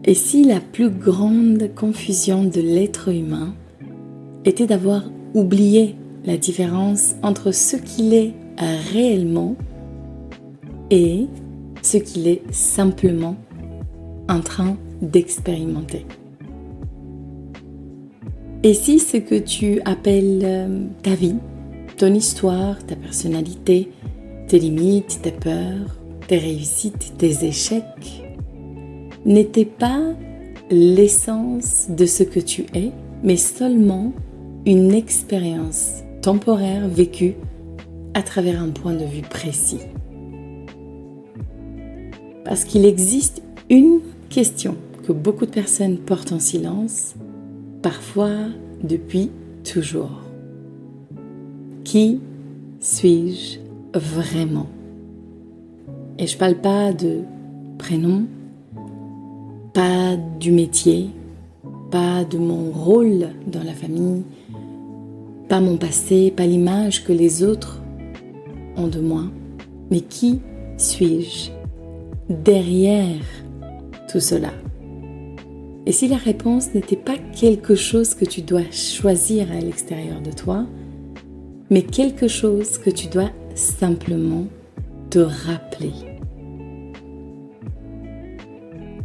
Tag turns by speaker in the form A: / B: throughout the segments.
A: Et si la plus grande confusion de l'être humain était d'avoir oublié la différence entre ce qu'il est réellement et ce qu'il est simplement en train d'expérimenter. Et si ce que tu appelles ta vie, ton histoire, ta personnalité, tes limites, tes peurs, tes réussites, tes échecs, n'était pas l'essence de ce que tu es, mais seulement une expérience temporaire vécue à travers un point de vue précis. Parce qu'il existe une question que beaucoup de personnes portent en silence, parfois depuis toujours. Qui suis-je vraiment? Et je ne parle pas de prénom, pas du métier, pas de mon rôle dans la famille, pas mon passé, pas l'image que les autres ont de moi, mais qui suis-je derrière tout cela? Et si la réponse n'était pas quelque chose que tu dois choisir à l'extérieur de toi, mais quelque chose que tu dois simplement te rappeler.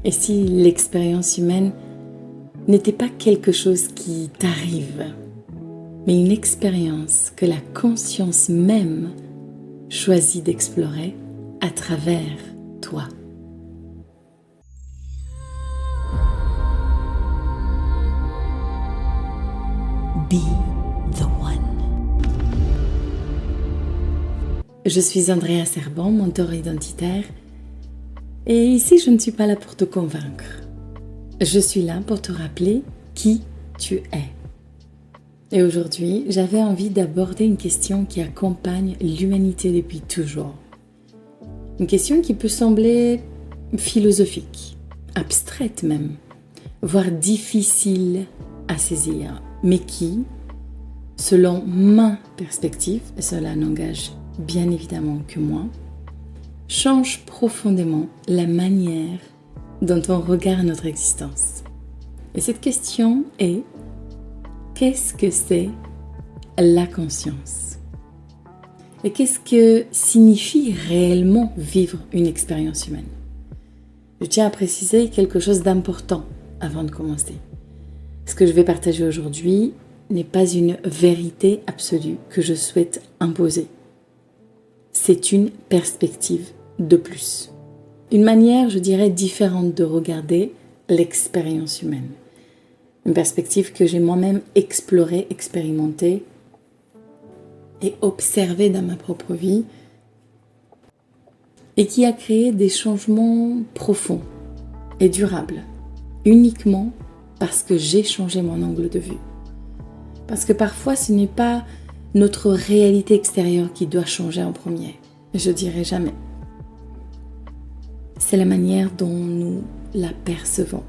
A: Et si l'expérience humaine n'était pas quelque chose qui t'arrive, mais une expérience que la conscience même choisit d'explorer à travers toi. Be the one. Je suis Andrea Serban, mentor identitaire, et ici je ne suis pas là pour te convaincre. Je suis là pour te rappeler qui tu es. Et aujourd'hui, j'avais envie d'aborder une question qui accompagne l'humanité depuis toujours. Une question qui peut sembler philosophique, abstraite même, voire difficile à saisir, mais qui, selon ma perspective, et cela n'engage bien évidemment que moi, change profondément la manière dont on regarde notre existence. Et cette question est: qu'est-ce que c'est la conscience? Et qu'est-ce que signifie réellement vivre une expérience humaine? Je tiens à préciser quelque chose d'important avant de commencer. Ce que je vais partager aujourd'hui n'est pas une vérité absolue que je souhaite imposer. C'est une perspective de plus. Une manière, je dirais, différente de regarder l'expérience humaine. Une perspective que j'ai moi-même explorée, expérimentée et observée dans ma propre vie et qui a créé des changements profonds et durables, uniquement parce que j'ai changé mon angle de vue. Parce que parfois, ce n'est pas notre réalité extérieure qui doit changer en premier. Je dirais jamais. C'est la manière dont nous la percevons.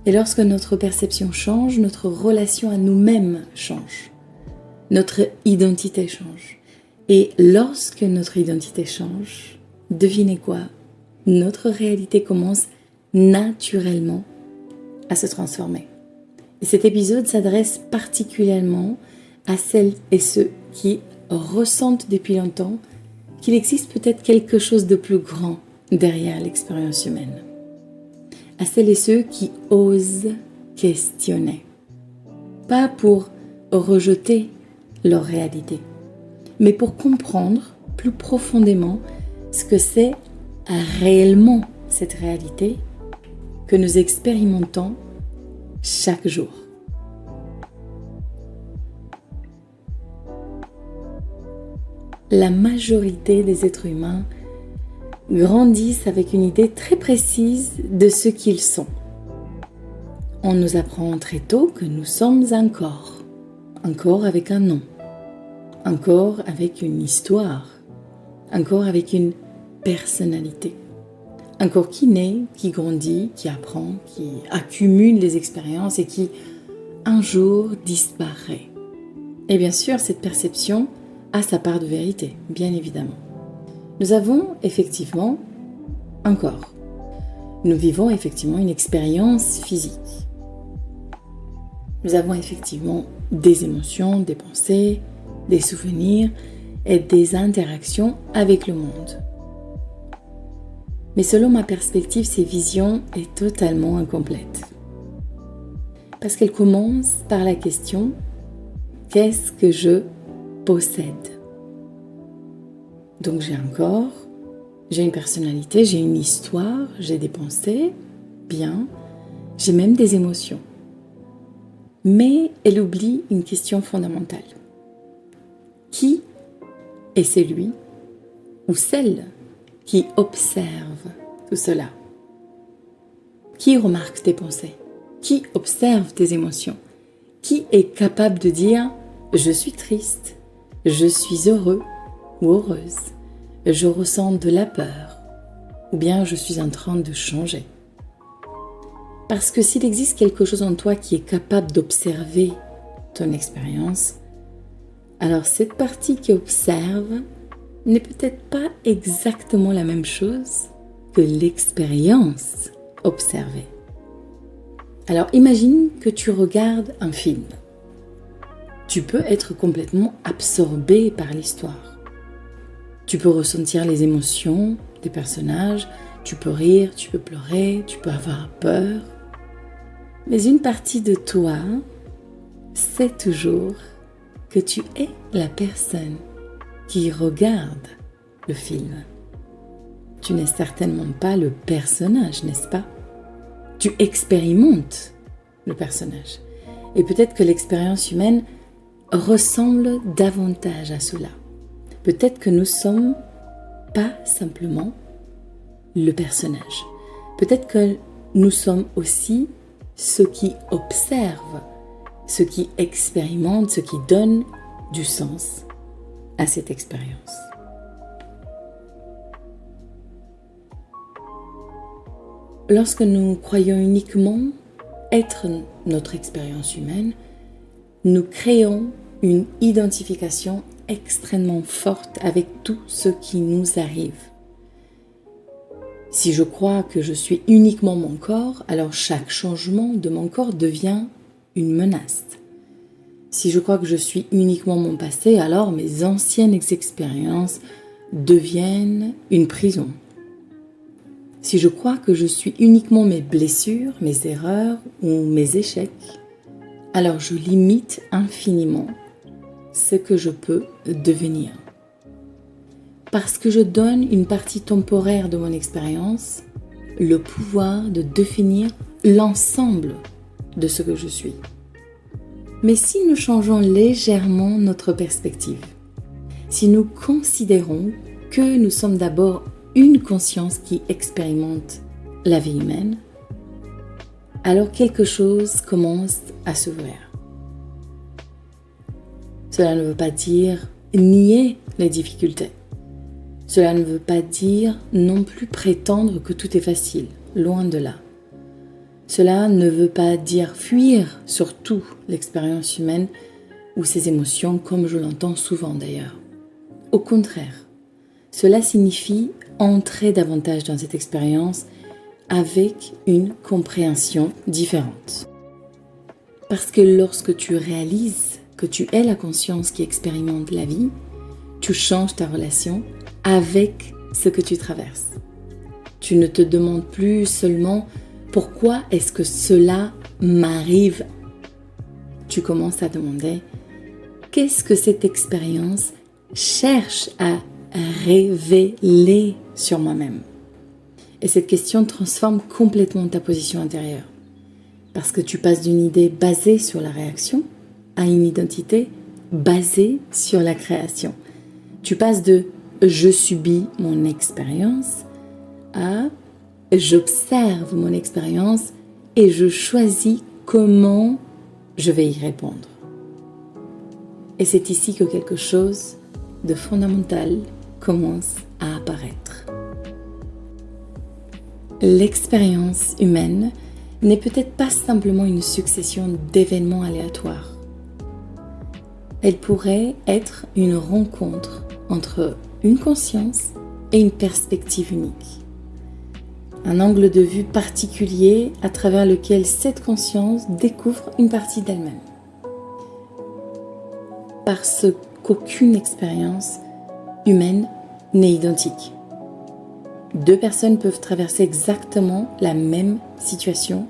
A: Et lorsque notre perception change, notre relation à nous-mêmes change. Notre identité change. Et lorsque notre identité change, devinez quoi? Notre réalité commence naturellement à se transformer. Et cet épisode s'adresse particulièrement à celles et ceux qui ressentent depuis longtemps qu'il existe peut-être quelque chose de plus grand derrière l'expérience humaine. À celles et ceux qui osent questionner. Pas pour rejeter leur réalité, mais pour comprendre plus profondément ce que c'est réellement cette réalité que nous expérimentons chaque jour. La majorité des êtres humains grandissent avec une idée très précise de ce qu'ils sont. On nous apprend très tôt que nous sommes un corps avec un nom, un corps avec une histoire, un corps avec une personnalité, un corps qui naît, qui grandit, qui apprend, qui accumule des expériences et qui un jour disparaît. Et bien sûr, cette perception a sa part de vérité, bien évidemment. Nous avons effectivement un corps. nous vivons effectivement une expérience physique. Nous avons effectivement des émotions, des pensées, des souvenirs et des interactions avec le monde. Mais selon ma perspective, cette vision est totalement incomplète. Parce qu'elle commence par la question « Qu'est-ce que je possède ?» Donc j'ai un corps, j'ai une personnalité, j'ai une histoire, j'ai des pensées, bien, j'ai même des émotions. Mais elle oublie une question fondamentale. Qui est celui ou celle qui observe tout cela? Qui remarque tes pensées? Qui observe tes émotions? Qui est capable de dire « je suis triste, je suis heureux ou heureuse, je ressens de la peur ou bien je suis en train de changer ». Parce que s'il existe quelque chose en toi qui est capable d'observer ton expérience, alors cette partie qui observe n'est peut-être pas exactement la même chose que l'expérience observée. Alors imagine que tu regardes un film. Tu peux être complètement absorbé par l'histoire. Tu peux ressentir les émotions des personnages, tu peux rire, tu peux pleurer, tu peux avoir peur. Mais une partie de toi sait toujours que tu es la personne qui regarde le film. Tu n'es certainement pas le personnage, n'est-ce pas? Tu expérimentes le personnage. Et peut-être que l'expérience humaine ressemble davantage à cela. Peut-être que nous ne sommes pas simplement le personnage. Peut-être que nous sommes aussi ceux qui observent, ceux qui expérimentent, ceux qui donnent du sens à cette expérience. Lorsque nous croyons uniquement être notre expérience humaine, nous créons une identification extrêmement forte avec tout ce qui nous arrive. Si je crois que je suis uniquement mon corps, alors chaque changement de mon corps devient une menace. Si je crois que je suis uniquement mon passé, alors mes anciennes expériences deviennent une prison. Si je crois que je suis uniquement mes blessures, mes erreurs ou mes échecs, alors je limite infiniment ce que je peux devenir. Parce que je donne une partie temporaire de mon expérience le pouvoir de définir l'ensemble de ce que je suis. Mais si nous changeons légèrement notre perspective, si nous considérons que nous sommes d'abord une conscience qui expérimente la vie humaine, alors quelque chose commence à s'ouvrir. Cela ne veut pas dire nier les difficultés. Cela ne veut pas dire non plus prétendre que tout est facile, loin de là. Cela ne veut pas dire fuir surtout l'expérience humaine ou ses émotions comme je l'entends souvent d'ailleurs. Au contraire, cela signifie entrer davantage dans cette expérience avec une compréhension différente. Parce que lorsque tu réalises que tu es la conscience qui expérimente la vie, tu changes ta relation avec ce que tu traverses. Tu ne te demandes plus seulement pourquoi est-ce que cela m'arrive. Tu commences à demander qu'est-ce que cette expérience cherche à révéler sur moi-même. Et cette question transforme complètement ta position intérieure. Parce que tu passes d'une idée basée sur la réaction à une identité basée sur la création. Tu passes de « je subis mon expérience » à « j'observe mon expérience et je choisis comment je vais y répondre ». Et c'est ici que quelque chose de fondamental commence à apparaître. L'expérience humaine n'est peut-être pas simplement une succession d'événements aléatoires. Elle pourrait être une rencontre entre une conscience et une perspective unique. un angle de vue particulier à travers lequel cette conscience découvre une partie d'elle-même. Parce qu'aucune expérience humaine n'est identique. Deux personnes peuvent traverser exactement la même situation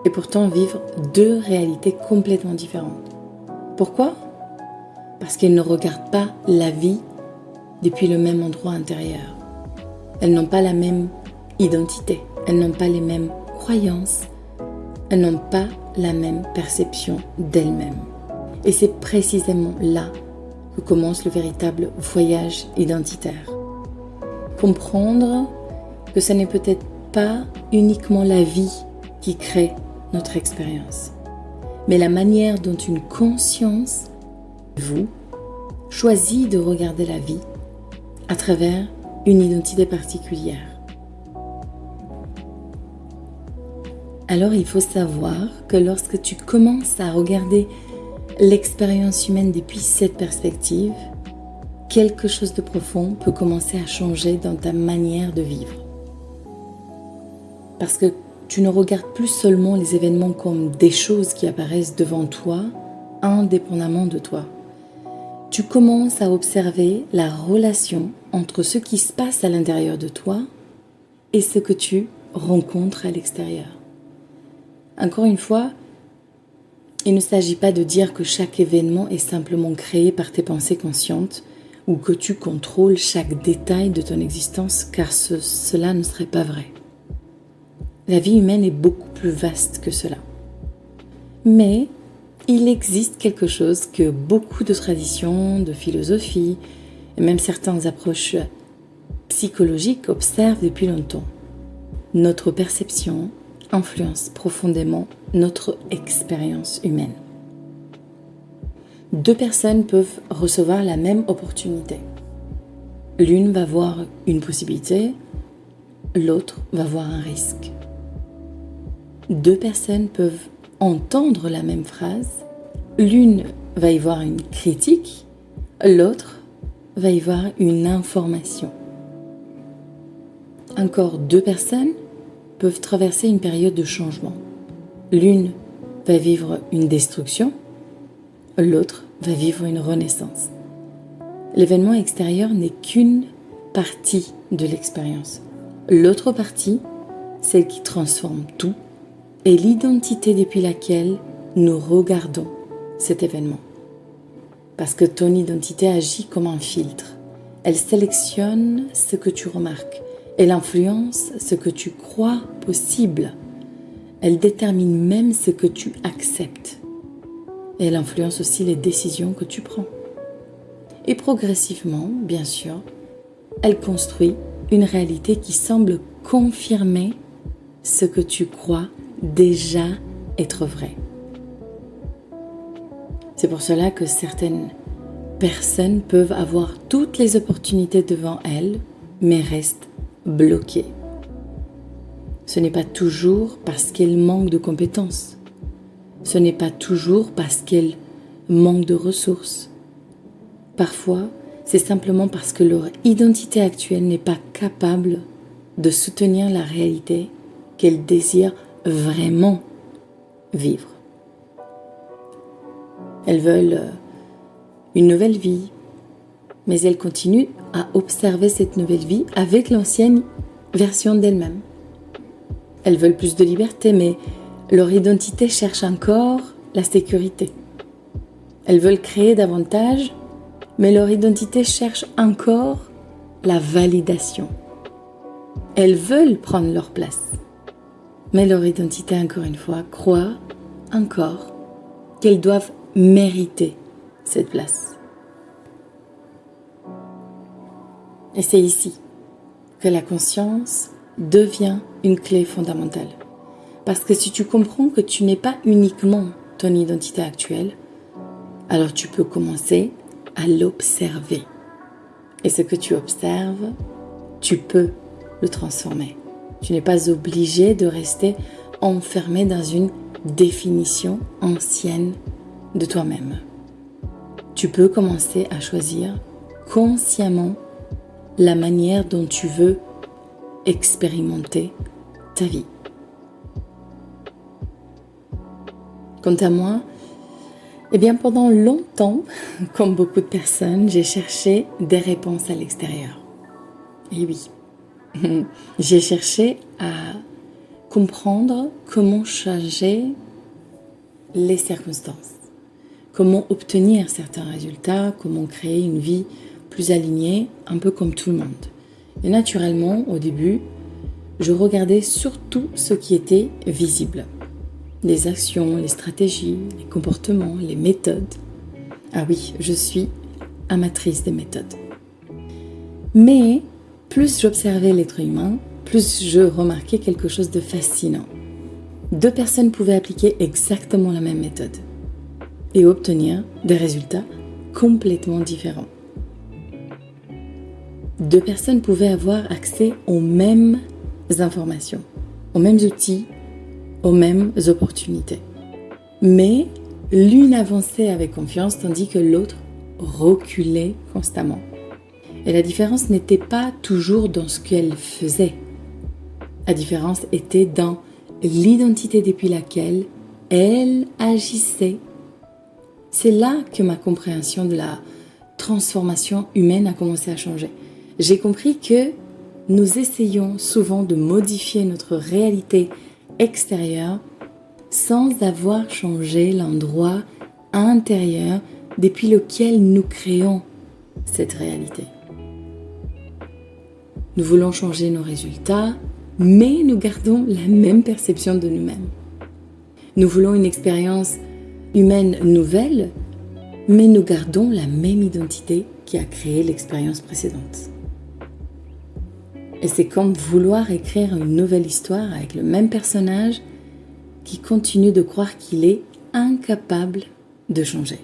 A: et pourtant vivre deux réalités complètement différentes. Pourquoi ? Parce qu'elles ne regardent pas la vie depuis le même endroit intérieur. Elles n'ont pas la même identité, elles n'ont pas les mêmes croyances, elles n'ont pas la même perception d'elles-mêmes. Et c'est précisément là que commence le véritable voyage identitaire. Comprendre que ce n'est peut-être pas uniquement la vie qui crée notre expérience, mais la manière dont une conscience, vous, choisit de regarder la vie à travers une identité particulière. Alors il faut savoir que lorsque tu commences à regarder l'expérience humaine depuis cette perspective, quelque chose de profond peut commencer à changer dans ta manière de vivre. Parce que tu ne regardes plus seulement les événements comme des choses qui apparaissent devant toi, indépendamment de toi. Tu commences à observer la relation entre ce qui se passe à l'intérieur de toi et ce que tu rencontres à l'extérieur. Encore une fois, il ne s'agit pas de dire que chaque événement est simplement créé par tes pensées conscientes ou que tu contrôles chaque détail de ton existence, car cela ne serait pas vrai. La vie humaine est beaucoup plus vaste que cela. Mais il existe quelque chose que beaucoup de traditions, de philosophies et même certaines approches psychologiques observent depuis longtemps. Notre perception influence profondément notre expérience humaine. Deux personnes peuvent recevoir la même opportunité. L'une va voir une possibilité, l'autre va voir un risque. Deux personnes peuvent entendre la même phrase, l'une va y voir une critique, l'autre va y voir une information. Encore deux personnes peuvent traverser une période de changement. L'une va vivre une destruction, l'autre va vivre une renaissance. L'événement extérieur n'est qu'une partie de l'expérience. L'autre partie, celle qui transforme tout, est l'identité depuis laquelle nous regardons cet événement. Parce que ton identité agit comme un filtre. Elle sélectionne ce que tu remarques. Elle influence ce que tu crois possible. Elle détermine même ce que tu acceptes. Et elle influence aussi les décisions que tu prends. Et progressivement, bien sûr, elle construit une réalité qui semble confirmer ce que tu crois déjà être vrai. C'est pour cela que certaines personnes peuvent avoir toutes les opportunités devant elles, mais restent bloquées. Ce n'est pas toujours parce qu'elles manquent de compétences. Ce n'est pas toujours parce qu'elles manquent de ressources. Parfois, c'est simplement parce que leur identité actuelle n'est pas capable de soutenir la réalité qu'elles désirent vraiment vivre. Elles veulent une nouvelle vie, mais elles continuent à observer cette nouvelle vie avec l'ancienne version d'elles-mêmes. Elles veulent plus de liberté, mais leur identité cherche encore la sécurité. Elles veulent créer davantage, mais leur identité cherche encore la validation. Elles veulent prendre leur place, mais leur identité, encore une fois, croit encore qu'elles doivent mériter cette place. Et c'est ici que la conscience devient une clé fondamentale. Parce que si tu comprends que tu n'es pas uniquement ton identité actuelle, alors tu peux commencer à l'observer. Et ce que tu observes, tu peux le transformer. Tu n'es pas obligé de rester enfermé dans une définition ancienne de toi-même. Tu peux commencer à choisir consciemment la manière dont tu veux expérimenter ta vie. Quant à moi, pendant longtemps, comme beaucoup de personnes, j'ai cherché des réponses à l'extérieur. Et oui, j'ai cherché à comprendre comment changer les circonstances, comment obtenir certains résultats, comment créer une vie plus alignée, un peu comme tout le monde. Et naturellement, au début, je regardais surtout ce qui était visible. Les actions, les stratégies, les comportements, les méthodes. Ah oui, je suis amatrice des méthodes. Mais plus j'observais l'être humain, plus je remarquais quelque chose de fascinant. 2 personnes pouvaient appliquer exactement la même méthode et obtenir des résultats complètement différents. 2 personnes pouvaient avoir accès aux mêmes informations, aux mêmes outils, aux mêmes opportunités. Mais l'une avançait avec confiance tandis que l'autre reculait constamment. Et la différence n'était pas toujours dans ce qu'elle faisait. La différence était dans l'identité depuis laquelle elle agissait. C'est là que ma compréhension de la transformation humaine a commencé à changer. J'ai compris que nous essayons souvent de modifier notre réalité extérieure sans avoir changé l'endroit intérieur depuis lequel nous créons cette réalité. Nous voulons changer nos résultats, mais nous gardons la même perception de nous-mêmes. Nous voulons une expérience humaine nouvelle, mais nous gardons la même identité qui a créé l'expérience précédente. Et c'est comme vouloir écrire une nouvelle histoire avec le même personnage qui continue de croire qu'il est incapable de changer.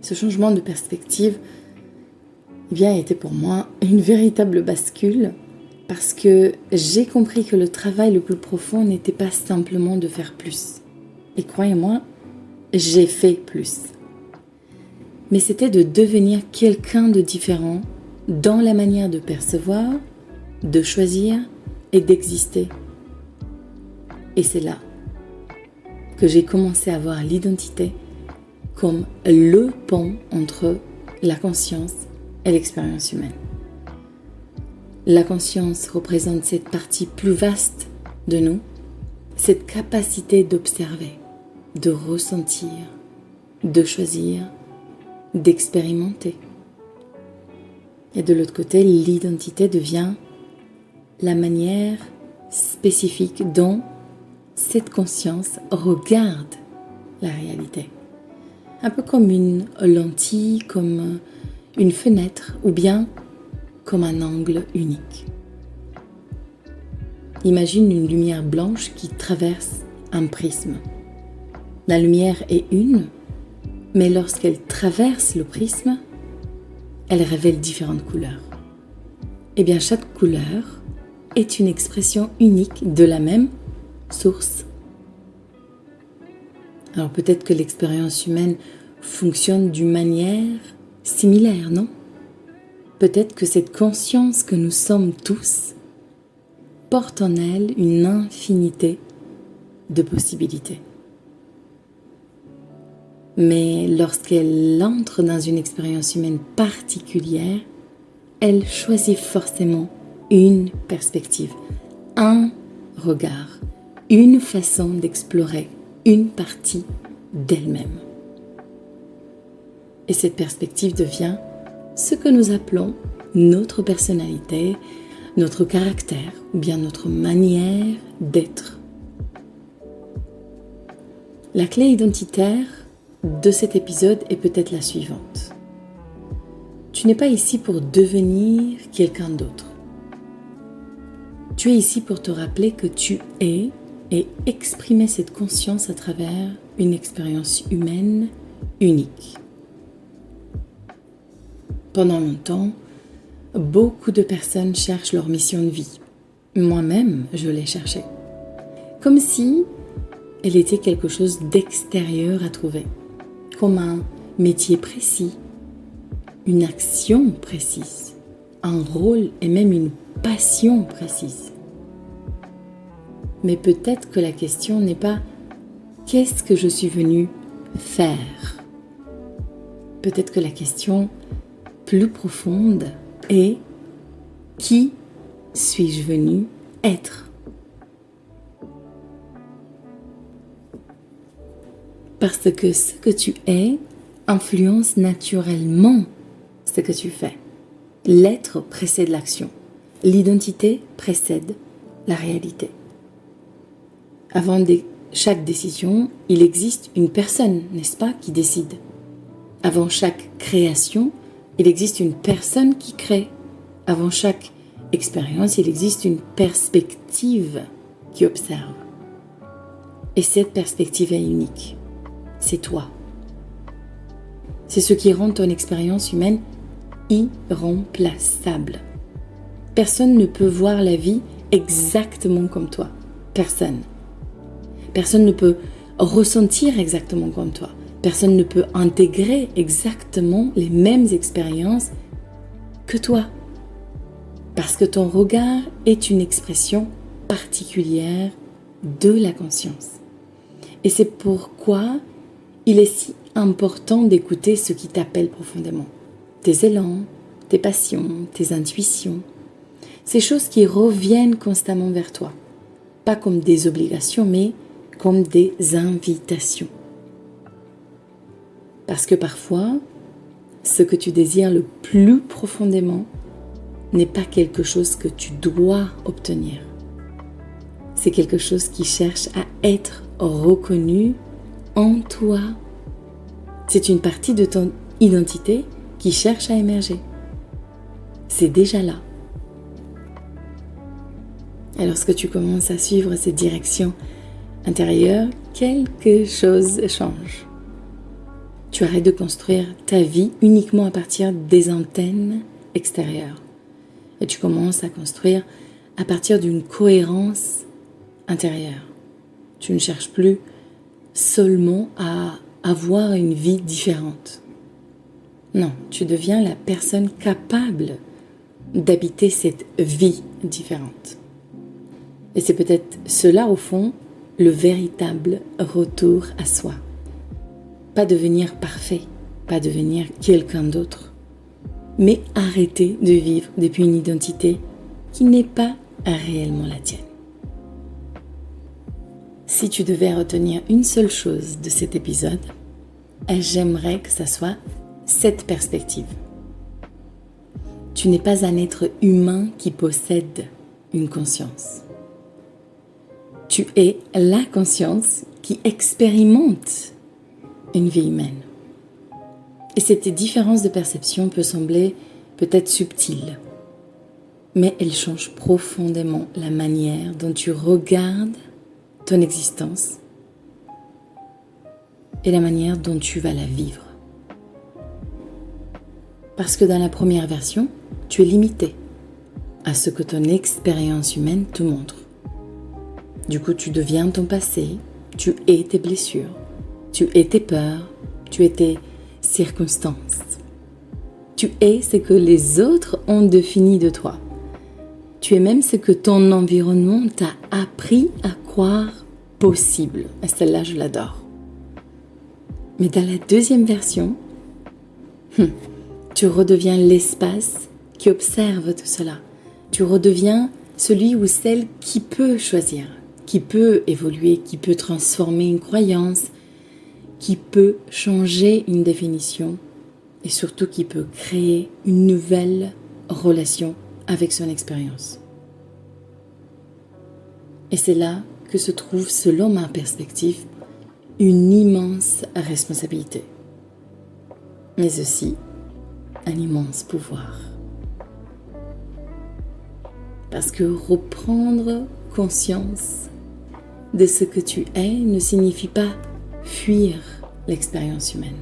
A: Ce changement de perspective était pour moi une véritable bascule parce que j'ai compris que le travail le plus profond n'était pas simplement de faire plus. Et croyez-moi, j'ai fait plus. Mais c'était de devenir quelqu'un de différent dans la manière de percevoir, de choisir et d'exister. Et c'est là que j'ai commencé à voir l'identité comme le pont entre la conscience et l'expérience humaine. La conscience représente cette partie plus vaste de nous, cette capacité d'observer, de ressentir, de choisir, d'expérimenter. Et de l'autre côté, l'identité devient la manière spécifique dont cette conscience regarde la réalité. Un peu comme une lentille, comme une fenêtre ou bien comme un angle unique. Imagine une lumière blanche qui traverse un prisme. La lumière est une, mais lorsqu'elle traverse le prisme, elle révèle différentes couleurs. Chaque couleur est une expression unique de la même source. Alors peut-être que l'expérience humaine fonctionne d'une manière similaire, non ? Peut-être que cette conscience que nous sommes tous porte en elle une infinité de possibilités. Mais lorsqu'elle entre dans une expérience humaine particulière, elle choisit forcément une perspective, un regard, une façon d'explorer une partie d'elle-même. Et cette perspective devient ce que nous appelons notre personnalité, notre caractère ou bien notre manière d'être. La clé identitaire de cet épisode est peut-être la suivante. Tu n'es pas ici pour devenir quelqu'un d'autre. Tu es ici pour te rappeler que tu es et exprimer cette conscience à travers une expérience humaine unique. Pendant longtemps, beaucoup de personnes cherchent leur mission de vie. Moi-même, je l'ai cherchée. Comme si elle était quelque chose d'extérieur à trouver. Comme un métier précis, une action précise, un rôle et même une passion précise. Mais peut-être que la question n'est pas « qu'est-ce que je suis venu faire ?» Peut-être que la question plus profonde est « qui suis-je venu être ?» Parce que ce que tu es influence naturellement ce que tu fais. L'être précède l'action. L'identité précède la réalité. Avant chaque décision, il existe une personne, n'est-ce pas, qui décide. Avant chaque création, il existe une personne qui crée. Avant chaque expérience, il existe une perspective qui observe. Et cette perspective est unique. C'est toi. C'est ce qui rend ton expérience humaine irremplaçable. Personne ne peut voir la vie exactement comme toi. Personne. Personne ne peut ressentir exactement comme toi. Personne ne peut intégrer exactement les mêmes expériences que toi. Parce que ton regard est une expression particulière de la conscience. Et c'est pourquoi il est si important d'écouter ce qui t'appelle profondément. Tes élans, tes passions, tes intuitions. Ces choses qui reviennent constamment vers toi. Pas comme des obligations, mais comme des invitations. Parce que parfois, ce que tu désires le plus profondément n'est pas quelque chose que tu dois obtenir. C'est quelque chose qui cherche à être reconnu en toi. C'est une partie de ton identité qui cherche à émerger. C'est déjà là. Et lorsque tu commences à suivre cette direction intérieure, quelque chose change. Tu arrêtes de construire ta vie uniquement à partir des antennes extérieures. Et tu commences à construire à partir d'une cohérence intérieure. Tu ne cherches plus seulement à avoir une vie différente. Non, tu deviens la personne capable d'habiter cette vie différente. Et c'est peut-être cela, au fond, le véritable retour à soi. Pas devenir parfait, pas devenir quelqu'un d'autre, mais arrêter de vivre depuis une identité qui n'est pas réellement la tienne. Si tu devais retenir une seule chose de cet épisode, j'aimerais que ça soit cette perspective. Tu n'es pas un être humain qui possède une conscience. Tu es la conscience qui expérimente une vie humaine. Et cette différence de perception peut sembler peut-être subtile, mais elle change profondément la manière dont tu regardes ton existence et la manière dont tu vas la vivre. Parce que dans la première version, tu es limité à ce que ton expérience humaine te montre. Du coup, tu deviens ton passé, tu es tes blessures, tu es tes peurs, tu es tes circonstances. Tu es ce que les autres ont défini de toi. Tu es même ce que ton environnement t'a appris à croire possible. Et celle-là, je l'adore. Mais dans la deuxième version, tu redeviens l'espace qui observe tout cela. Tu redeviens celui ou celle qui peut choisir, qui peut évoluer, qui peut transformer une croyance, qui peut changer une définition et surtout qui peut créer une nouvelle relation avec son expérience. Et c'est là que se trouve, selon ma perspective, une immense responsabilité, mais aussi un immense pouvoir. Parce que reprendre conscience de ce que tu es ne signifie pas fuir l'expérience humaine.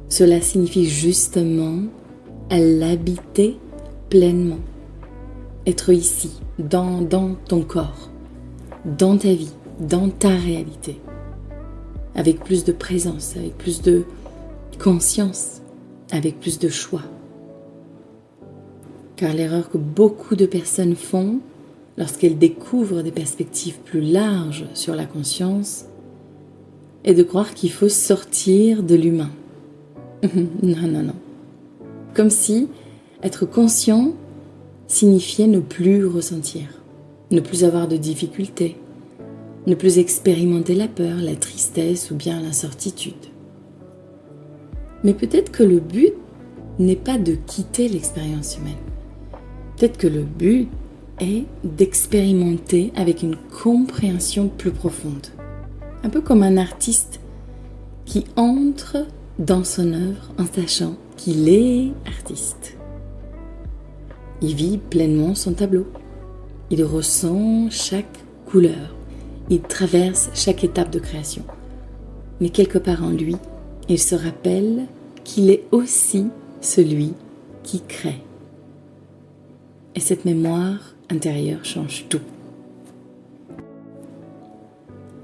A: Cela signifie justement l'habiter pleinement, être ici, dans ton corps, dans ta vie, dans ta réalité, avec plus de présence, avec plus de conscience, avec plus de choix. Car l'erreur que beaucoup de personnes font lorsqu'elles découvrent des perspectives plus larges sur la conscience est de croire qu'il faut sortir de l'humain. Non. Comme si être conscient signifiait ne plus ressentir, ne plus avoir de difficultés, ne plus expérimenter la peur, la tristesse ou bien l'incertitude. Mais peut-être que le but n'est pas de quitter l'expérience humaine. Peut-être que le but est d'expérimenter avec une compréhension plus profonde. Un peu comme un artiste qui entre dans son œuvre en sachant qu'il est artiste. Il vit pleinement son tableau. Il ressent chaque couleur. Il traverse chaque étape de création. Mais quelque part en lui, il se rappelle qu'il est aussi celui qui crée. Et cette mémoire intérieure change tout.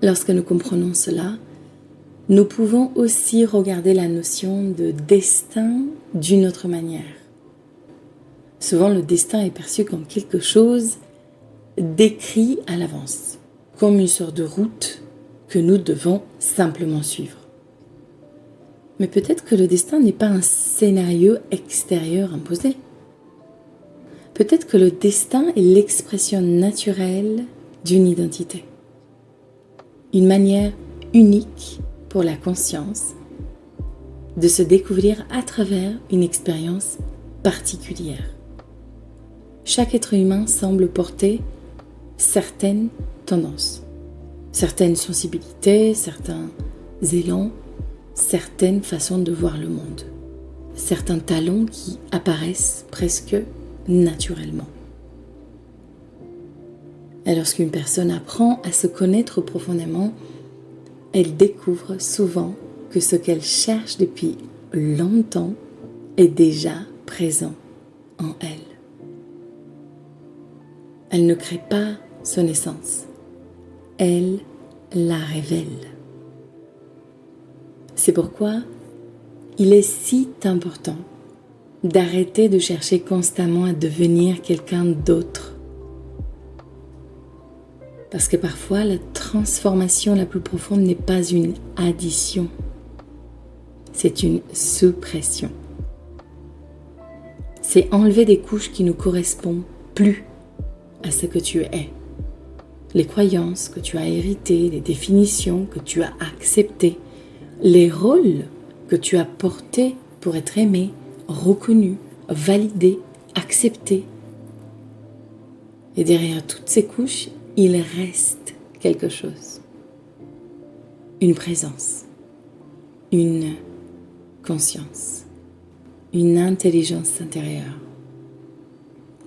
A: Lorsque nous comprenons cela, nous pouvons aussi regarder la notion de destin d'une autre manière. Souvent, le destin est perçu comme quelque chose d'écrit à l'avance, comme une sorte de route que nous devons simplement suivre. Mais peut-être que le destin n'est pas un scénario extérieur imposé. Peut-être que le destin est l'expression naturelle d'une identité. Une manière unique pour la conscience de se découvrir à travers une expérience particulière. Chaque être humain semble porter certaines tendances, certaines sensibilités, certains élans, certaines façons de voir le monde, certains talents qui apparaissent presque naturellement. Et lorsqu'une personne apprend à se connaître profondément, elle découvre souvent que ce qu'elle cherche depuis longtemps est déjà présent en elle. Elle ne crée pas son essence, elle la révèle. C'est pourquoi il est si important d'arrêter de chercher constamment à devenir quelqu'un d'autre. Parce que parfois, la transformation la plus profonde n'est pas une addition, c'est une suppression. C'est enlever des couches qui ne correspondent plus à ce que tu es. Les croyances que tu as héritées, les définitions que tu as acceptées, les rôles que tu as portés pour être aimé, reconnu, validé, accepté. Et derrière toutes ces couches, il reste quelque chose. Une présence, une conscience, une intelligence intérieure.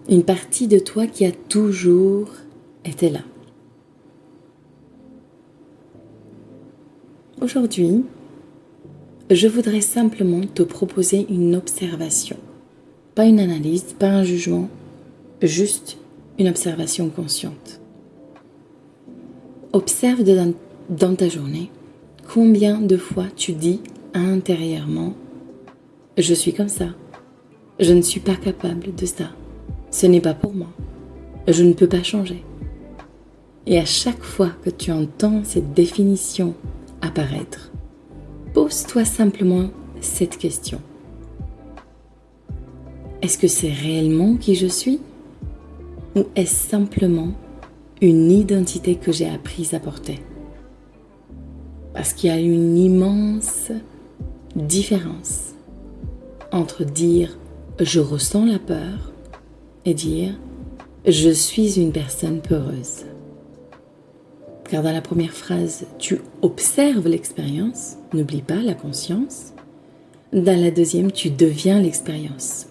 A: Une partie de toi qui a toujours été là. Aujourd'hui, je voudrais simplement te proposer une observation. Pas une analyse, pas un jugement, juste une observation consciente. Observe dans ta journée combien de fois tu dis intérieurement « Je suis comme ça, je ne suis pas capable de ça, ce n'est pas pour moi, je ne peux pas changer ». Et à chaque fois que tu entends cette définition apparaître, pose-toi simplement cette question. Est-ce que c'est réellement qui je suis? Ou est-ce simplement une identité que j'ai appris à porter? Parce qu'il y a une immense différence entre dire « je ressens la peur » et dire « je suis une personne peureuse ». Car dans la première phrase, tu observes l'expérience, n'oublie pas la conscience. Dans la deuxième, tu deviens l'expérience.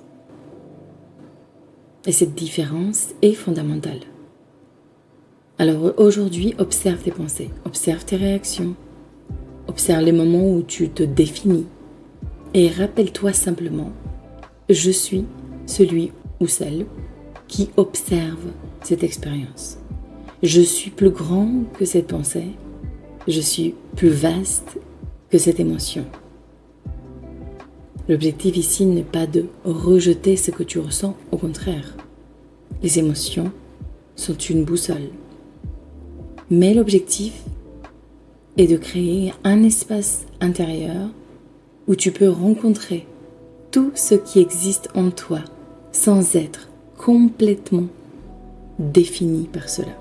A: Et cette différence est fondamentale. Alors aujourd'hui, observe tes pensées, observe tes réactions, observe les moments où tu te définis et rappelle-toi simplement, je suis celui ou celle qui observe cette expérience. Je suis plus grand que cette pensée, je suis plus vaste que cette émotion. L'objectif ici n'est pas de rejeter ce que tu ressens, au contraire. Les émotions sont une boussole. Mais l'objectif est de créer un espace intérieur où tu peux rencontrer tout ce qui existe en toi sans être complètement défini par cela.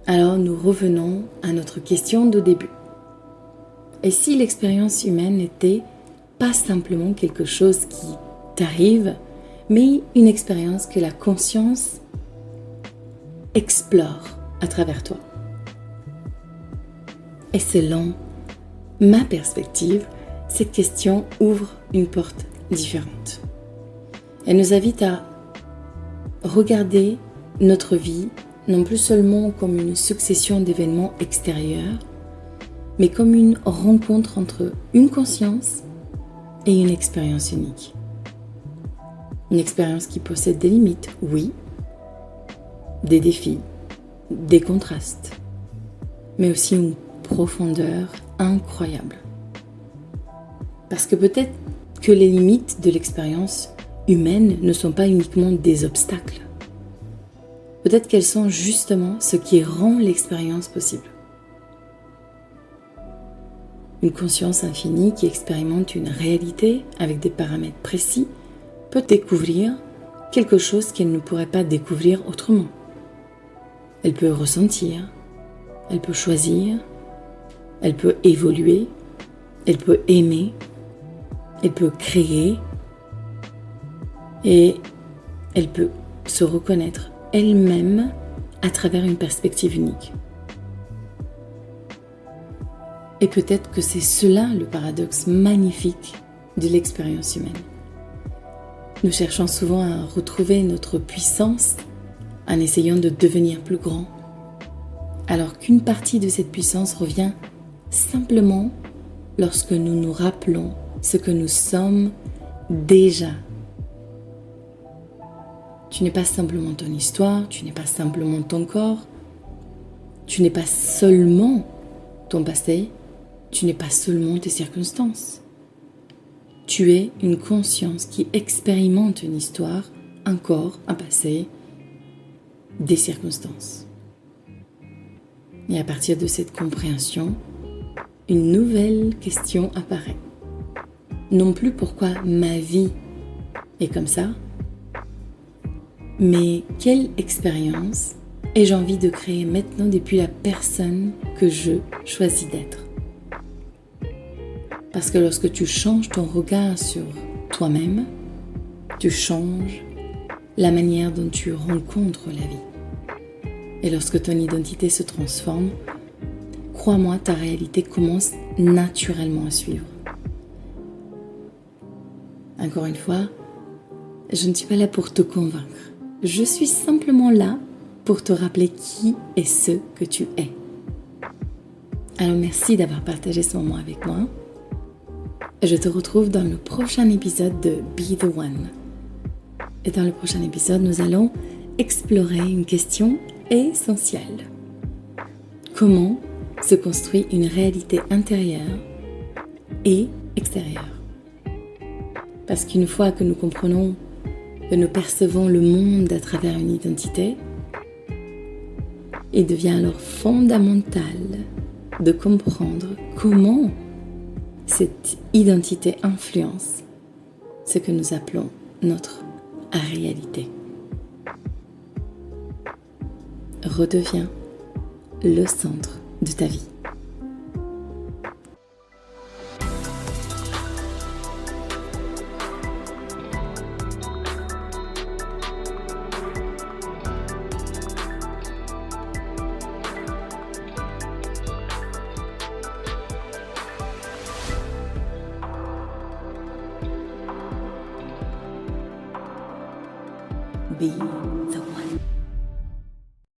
A: Alors nous revenons à notre question de début. Et si l'expérience humaine n'était pas simplement quelque chose qui t'arrive, mais une expérience que la conscience explore à travers toi? Et selon ma perspective, cette question ouvre une porte différente. Elle nous invite à regarder notre vie non plus seulement comme une succession d'événements extérieurs, mais comme une rencontre entre une conscience et une expérience unique. Une expérience qui possède des limites, oui, des défis, des contrastes, mais aussi une profondeur incroyable. Parce que peut-être que les limites de l'expérience humaine ne sont pas uniquement des obstacles. Peut-être qu'elles sont justement ce qui rend l'expérience possible. Une conscience infinie qui expérimente une réalité avec des paramètres précis peut découvrir quelque chose qu'elle ne pourrait pas découvrir autrement. Elle peut ressentir, elle peut choisir, elle peut évoluer, elle peut aimer, elle peut créer et elle peut se reconnaître elle-même à travers une perspective unique. Et peut-être que c'est cela le paradoxe magnifique de l'expérience humaine. Nous cherchons souvent à retrouver notre puissance en essayant de devenir plus grand, alors qu'une partie de cette puissance revient simplement lorsque nous nous rappelons ce que nous sommes déjà. Tu n'es pas simplement ton histoire, tu n'es pas simplement ton corps, tu n'es pas seulement ton passé, tu n'es pas seulement tes circonstances. Tu es une conscience qui expérimente une histoire, un corps, un passé, des circonstances. Et à partir de cette compréhension, une nouvelle question apparaît. Non plus pourquoi ma vie est comme ça, mais quelle expérience ai-je envie de créer maintenant depuis la personne que je choisis d'être? Parce que lorsque tu changes ton regard sur toi-même, tu changes la manière dont tu rencontres la vie. Et lorsque ton identité se transforme, crois-moi, ta réalité commence naturellement à suivre. Encore une fois, je ne suis pas là pour te convaincre. Je suis simplement là pour te rappeler qui est ce que tu es. Alors merci d'avoir partagé ce moment avec moi. Je te retrouve dans le prochain épisode de Be The One. Et dans le prochain épisode, nous allons explorer une question essentielle. Comment se construit une réalité intérieure et extérieure? Parce qu'une fois que nous comprenons que nous percevons le monde à travers une identité, il devient alors fondamental de comprendre comment cette identité influence ce que nous appelons notre réalité. Redeviens le centre de ta vie. Be the one.